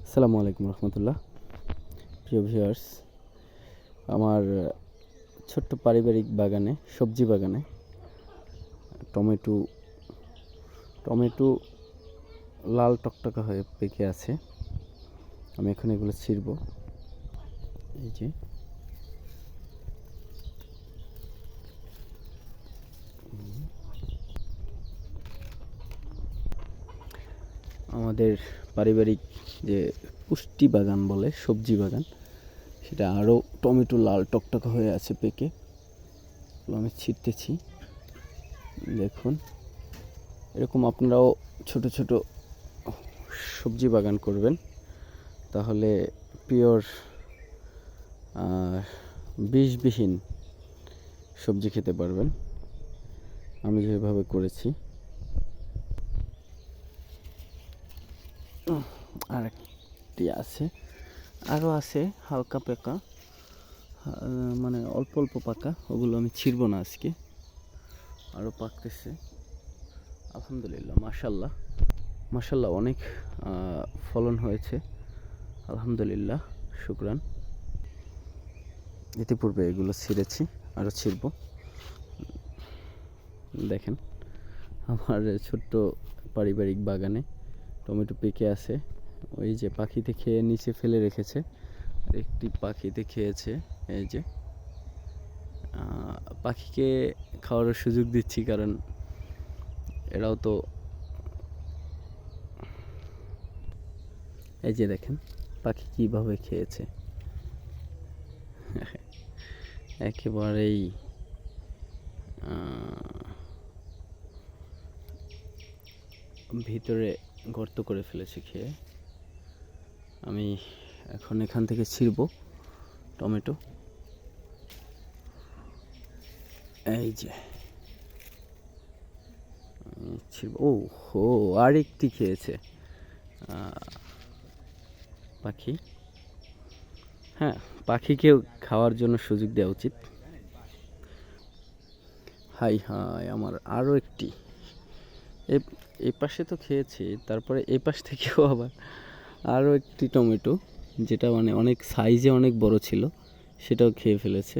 আসসালামু আলাইকুম রহমতুল্লাহ। প্রিয় ভিউয়ার্স, আমার ছোট্ট পারিবারিক বাগানে, সবজি বাগানে টমেটো টমেটো লাল টকটকা হয়ে পেকে আছে। আমি এখন এগুলো ছিঁড়ব। এই যে আমাদের পারিবারিক যে পুষ্টি বাগান বলে, সবজি বাগান, সেটা আরও টমেটো লাল টকটকা হয়ে আছে পেকে। আমি ছিঁড়তেছি, দেখুন। এরকম আপনারাও ছোট ছোট সবজি বাগান করবেন, তাহলে পিওর বিষবিহীন সবজি খেতে পারবেন। আমি যেভাবে করেছি। আর একটি আছে, আরও আছে হালকা পাকা, মানে অল্প অল্প পাকা। ওগুলো আমি ছিঁড়ব না আজকে, আরও পাকতেছে। আলহামদুলিল্লাহ, মাশাল্লাহ মাশাল্লাহ, অনেক ফলন হয়েছে। আলহামদুলিল্লাহ, শুকরান। ইতিপূর্বে এগুলো ছিঁড়েছি, আরও ছিঁড়ব। দেখেন, আমার ছোট্ট পারিবারিক বাগানে টমেটো পেকে আছে। ওই যে পাখিতে খেয়ে নিচে ফেলে রেখেছে, একটি পাখিতে খেয়েছে। এই যে পাখিকে খাওয়ার সুযোগ দিচ্ছি, কারণ এরাও তো, এই যে দেখেন পাখি কিভাবে খেয়েছে। একেবারেই ভিতরে গর্ত করে ফেলেছে খেয়ে। আমি এখন এখান থেকে ছিঁড়ব টমেটো। এই যে ছিঁড়ব। ও হো, আরেকটি খেয়েছে পাখি। হ্যাঁ, পাখিকেও খাওয়ার জন্য সুযোগ দেওয়া উচিত। হাই হাই, আমার আরও একটি, এই পাশে তো খেয়েছি, তারপরে এই পাশ থেকেও আবার আরও একটি টমেটো, যেটা মানে অনেক সাইজে অনেক বড় ছিল, সেটাও খেয়ে ফেলেছে।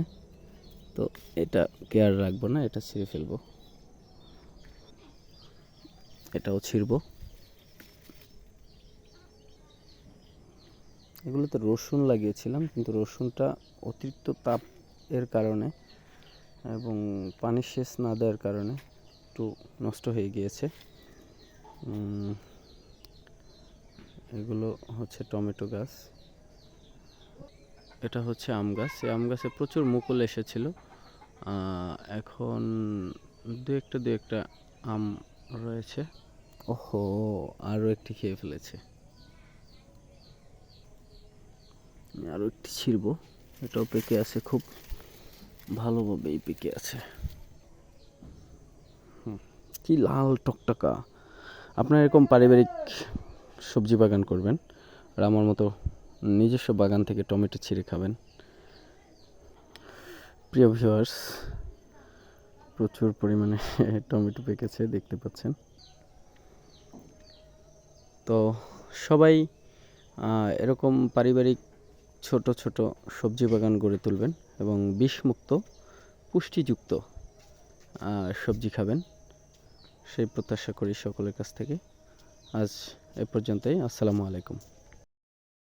তো এটা কেয়ার রাখবো না, এটা ছিঁড়ে ফেলবো। এটাও ছিঁড়ব। এগুলোতে রসুন লাগিয়েছিলাম, কিন্তু রসুনটা অতিরিক্ত তাপ এর কারণে এবং পানি সেচ না দেওয়ার কারণে একটু নষ্ট হয়ে গিয়েছে। এগুলো হচ্ছে টমেটো গাছ, এটা হচ্ছে আম গাছ। এই আম গাছে প্রচুর মুকুল এসেছিল। এখন দু একটা আম রয়েছে। ওহো, আরও একটি খেয়ে ফেলেছে। আরও একটি ছিঁড়ব। এটাও পেকে আছে, খুব ভালোভাবেই পেকে আছে। কি লাল টকটকা! আপনারা এরকম পারিবারিক সবজি বাগান করবেন, আর আমার মতো নিজস্ব বাগান থেকে টমেটো ছিঁড়ে খাবেন। প্রিয় ভিউয়ার্স, প্রচুর পরিমাণে টমেটো পেকেছে, দেখতে পাচ্ছেন। তো সবাই এরকম পারিবারিক ছোট ছোট সবজি বাগান গড়ে তুলবেন এবং বিষমুক্ত, পুষ্টিযুক্ত সবজি খাবেন, সেই প্রত্যাশা করি সকলের কাছ থেকে। আজ এ পর্যন্তই। আসসালামু আলাইকুম।